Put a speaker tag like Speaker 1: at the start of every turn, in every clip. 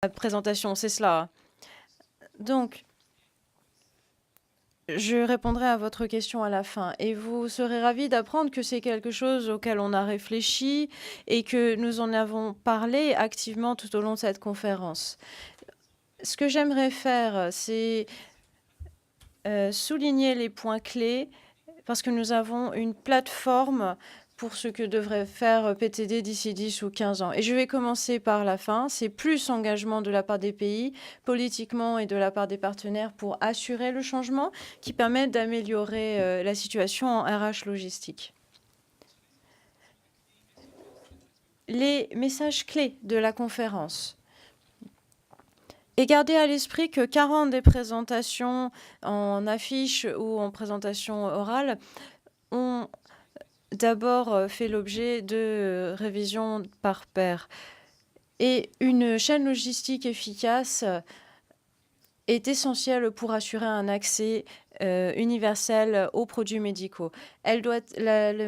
Speaker 1: La présentation, c'est cela. Donc, je répondrai à votre question à la fin et vous serez ravis d'apprendre que c'est quelque chose auquel on a réfléchi et que nous en avons parlé activement tout au long de cette conférence. Ce que j'aimerais faire, c'est souligner les points clés parce que nous avons une plateforme pour ce que devrait faire PTD d'ici 10 ou 15 ans. Et je vais commencer par la fin. C'est plus engagement de la part des pays, politiquement et de la part des partenaires pour assurer le changement qui permet d'améliorer la situation en RH logistique. Les messages clés de la conférence. Et gardez à l'esprit que 40 des présentations en affiche ou en présentation orale ont d'abord fait l'objet de révisions par pair. Et une chaîne logistique efficace est essentielle pour assurer un accès universel aux produits médicaux. La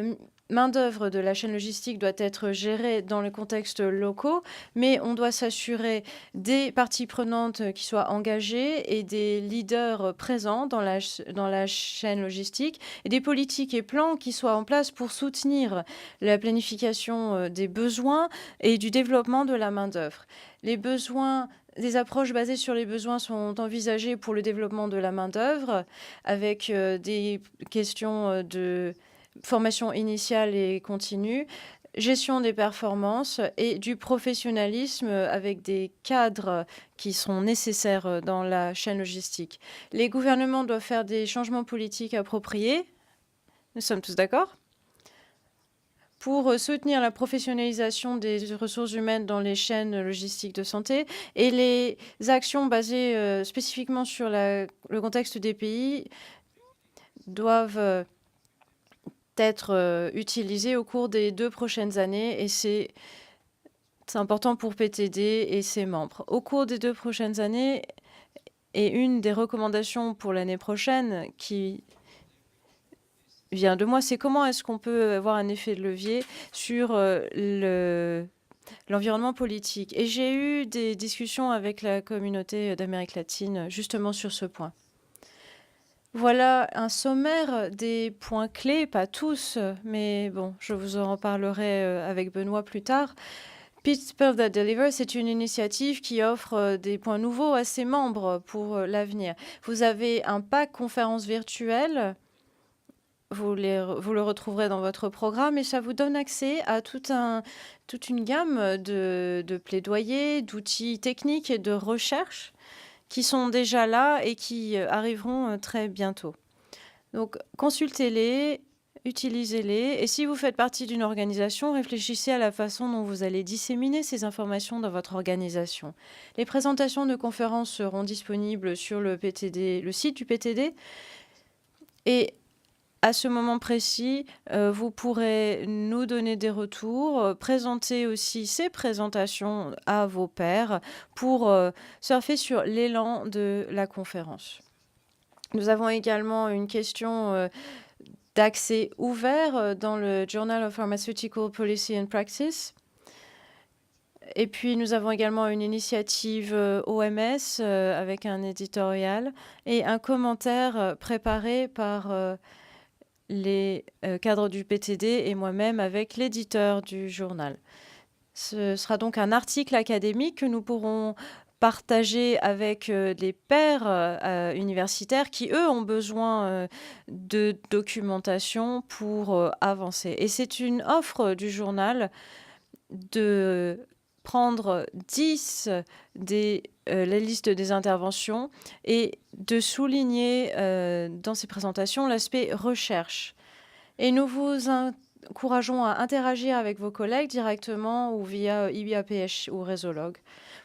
Speaker 1: main-d'œuvre de la chaîne logistique doit être gérée dans le contexte locaux, mais on doit s'assurer des parties prenantes qui soient engagées et des leaders présents dans la chaîne logistique et des politiques et plans qui soient en place pour soutenir la planification des besoins et du développement de la main-d'œuvre. Des approches basées sur les besoins sont envisagées pour le développement de la main-d'œuvre avec des questions de formation initiale et continue, gestion des performances et du professionnalisme avec des cadres qui sont nécessaires dans la chaîne logistique. Les gouvernements doivent faire des changements politiques appropriés. Nous sommes tous d'accord ? Pour soutenir la professionnalisation des ressources humaines dans les chaînes logistiques de santé et les actions basées spécifiquement sur le contexte des pays doivent être utilisées au cours des 2 prochaines années et c'est important pour PTD et ses membres. Au cours des 2 prochaines années, et une des recommandations pour l'année prochaine qui vient de moi, c'est comment est-ce qu'on peut avoir un effet de levier sur l'environnement politique. Et j'ai eu des discussions avec la communauté d'Amérique latine justement sur ce point. Voilà un sommaire des points clés, pas tous, mais bon, je vous en reparlerai avec Benoît plus tard. People That Deliver, c'est une initiative qui offre des points nouveaux à ses membres pour l'avenir. Vous avez un pack conférence virtuelle. Vous le retrouverez dans votre programme et ça vous donne accès à toute une gamme de plaidoyers, d'outils techniques et de recherche qui sont déjà là et qui arriveront très bientôt. Donc, consultez-les, utilisez-les. Et si vous faites partie d'une organisation, réfléchissez à la façon dont vous allez disséminer ces informations dans votre organisation. Les présentations de conférences seront disponibles sur le site du PTD. Et à ce moment précis, vous pourrez nous donner des retours, présenter aussi ces présentations à vos pairs pour surfer sur l'élan de la conférence. Nous avons également une question d'accès ouvert dans le Journal of Pharmaceutical Policy and Practice. Et puis, nous avons également une initiative OMS avec un éditorial et un commentaire préparé par les cadres du PTD et moi-même avec l'éditeur du journal. Ce sera donc un article académique que nous pourrons partager avec les pairs universitaires qui, eux, ont besoin de documentation pour avancer. Et c'est une offre du journal de prendre 10 la liste des interventions et de souligner dans ces présentations l'aspect recherche. Et nous vous encourageons à interagir avec vos collègues directement ou via IAPH ou Réseaulogue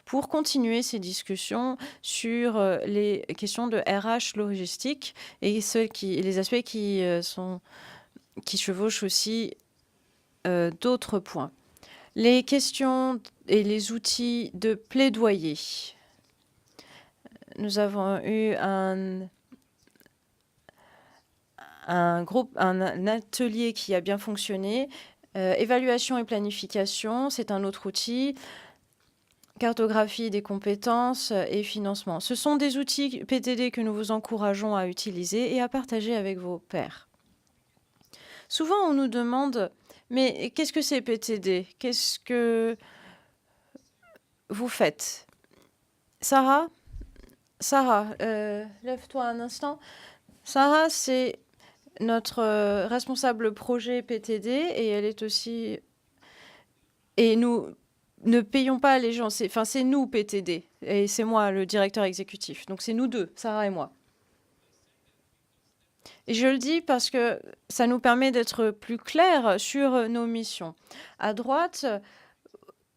Speaker 1: pour continuer ces discussions sur les questions de RH logistique et les aspects qui chevauchent aussi d'autres points. Les questions et les outils de plaidoyer. Nous avons eu un atelier qui a bien fonctionné. Évaluation et planification, c'est un autre outil. cartographie des compétences et financement. Ce sont des outils PTD que nous vous encourageons à utiliser et à partager avec vos pairs. Souvent, on nous demande, mais qu'est-ce que c'est PTD? Qu'est-ce que vous faites? Sarah, lève-toi un instant. Sarah, c'est notre responsable projet PTD et elle est aussi... Et nous ne payons pas les gens, c'est nous PTD et c'est moi le directeur exécutif. Donc c'est nous deux, Sarah et moi. Et je le dis parce que ça nous permet d'être plus clairs sur nos missions. À droite,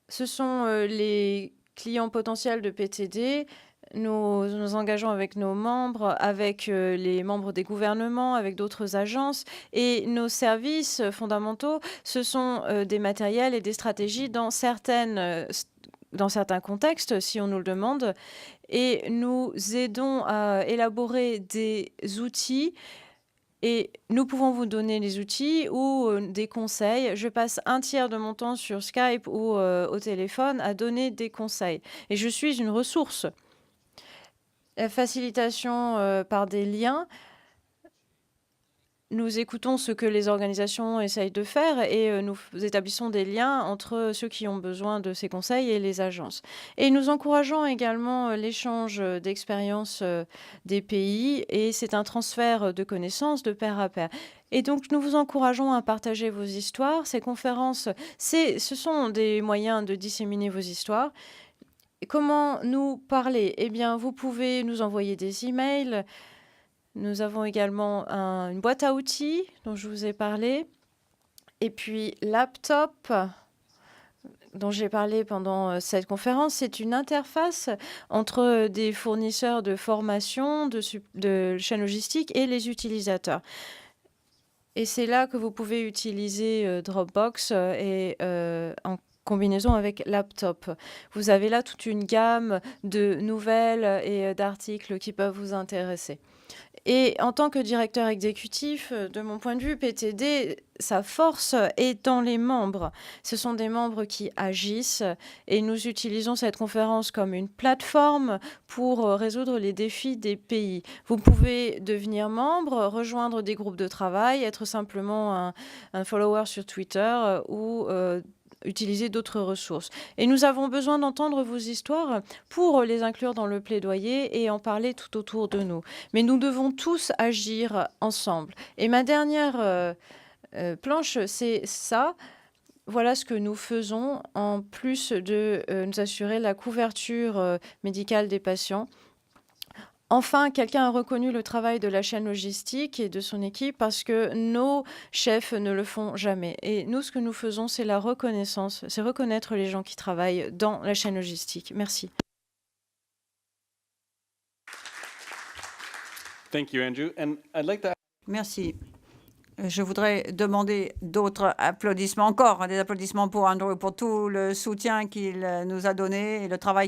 Speaker 1: ce sont les clients potentiels de PTD. Nous nous engageons avec nos membres, avec les membres des gouvernements, avec d'autres agences. Et nos services fondamentaux, ce sont des matériels et des stratégies dans certains contextes, si on nous le demande. Et nous aidons à élaborer des outils. Et nous pouvons vous donner des outils ou des conseils. Je passe un tiers de mon temps sur Skype ou au téléphone à donner des conseils. Et je suis une ressource. La facilitation par des liens, nous écoutons ce que les organisations essayent de faire et nous établissons des liens entre ceux qui ont besoin de ces conseils et les agences. Et nous encourageons également l'échange d'expériences des pays et c'est un transfert de connaissances de pair à pair. Et donc, nous vous encourageons à partager vos histoires. Ces conférences, ce sont des moyens de disséminer vos histoires. Comment nous parler? Eh bien, vous pouvez nous envoyer des emails. Nous avons également une boîte à outils dont je vous ai parlé. Et puis, Laptop, dont j'ai parlé pendant cette conférence, c'est une interface entre des fournisseurs de formation, de chaînes logistiques et les utilisateurs. Et c'est là que vous pouvez utiliser Dropbox et en combinaison avec Laptop. Vous avez là toute une gamme de nouvelles et d'articles qui peuvent vous intéresser. Et en tant que directeur exécutif, de mon point de vue, PTD, sa force est dans les membres. Ce sont des membres qui agissent et nous utilisons cette conférence comme une plateforme pour résoudre les défis des pays. Vous pouvez devenir membre, rejoindre des groupes de travail, être simplement un follower sur Twitter ou utiliser d'autres ressources. Et nous avons besoin d'entendre vos histoires pour les inclure dans le plaidoyer et en parler tout autour de nous. Mais nous devons tous agir ensemble. Et ma dernière planche, c'est ça. Voilà ce que nous faisons en plus de nous assurer la couverture médicale des patients. Enfin, quelqu'un a reconnu le travail de la chaîne logistique et de son équipe parce que nos chefs ne le font jamais. Et nous, ce que nous faisons, c'est la reconnaissance, c'est reconnaître les gens qui travaillent dans la chaîne logistique. Merci.
Speaker 2: Thank you, Andrew. And I'd like to...
Speaker 3: Merci. Je voudrais demander d'autres applaudissements encore, des applaudissements pour Andrew, pour tout le soutien qu'il nous a donné et le travail qu'il